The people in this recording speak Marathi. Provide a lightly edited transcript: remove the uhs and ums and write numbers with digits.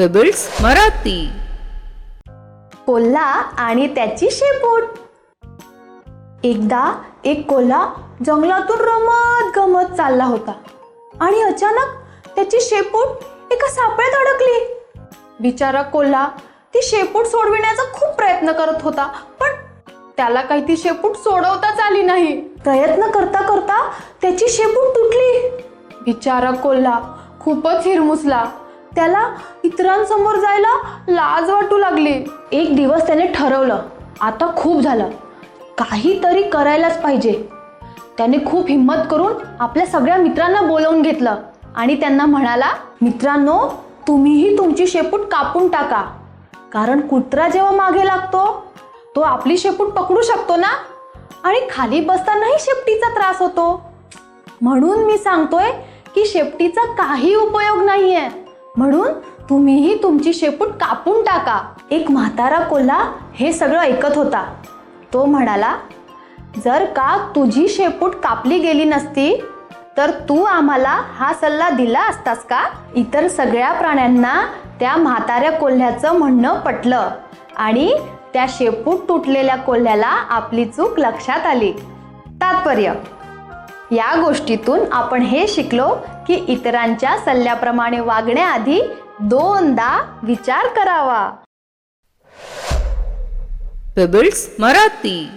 पेबल्स मराठी. कोल्हा आणि त्याची शेपूट. एकदा एक कोल्हा जंगलातून रमत गमत चालला होता आणि अचानक त्याची शेपूट एका सापळ्यात अडकली. बिचारा कोल्हा ती शेपूट सोडविण्याचा खूप प्रयत्न करत होता, पण त्याला काही ती शेपूट सोडवताच आली नाही. प्रयत्न करता करता त्याची शेपूट तुटली. बिचारा कोल्हा खूपच हिरमुसला. त्याला इतरांसमोर जायला लाज वाटू लागली. एक दिवस त्याने ठरवलं, आता खूप झालं, काहीतरी करायलाच पाहिजे. त्याने खूप हिम्मत करून आपल्या सगळ्या मित्रांना बोलावून घेतलं आणि त्यांना म्हणाला, मित्रांनो, तुम्हीही तुमची शेपूट कापून टाका, कारण कुत्रा जेव्हा मागे लागतो तो आपली शेपूट पकडू शकतो ना, आणि खाली बसतानाही शेपटीचा त्रास होतो. म्हणून मी सांगतोय की शेपटीचा काही उपयोग नाहीये, म्हणून तुम्हीही तुमची शेपूट कापून टाका. एक म्हातारा कोल्हा हे सगळं ऐकत होता. तो म्हणाला, जर का तुझी शेपूट कापली गेली नसती तर तू आम्हाला हा सल्ला दिला असतास का? इतर सगळ्या प्राण्यांना त्या म्हाताऱ्या कोल्ह्याचं म्हणणं पटलं आणि त्या शेपूट तुटलेल्या कोल्ह्याला आपली चूक लक्षात आली. तात्पर्य: या गोष्टीतून आपण हे शिकलो की इतरांच्या सल्ल्याप्रमाणे वागण्याआधी दोनदा विचार करावा. पेबल्स मराठी.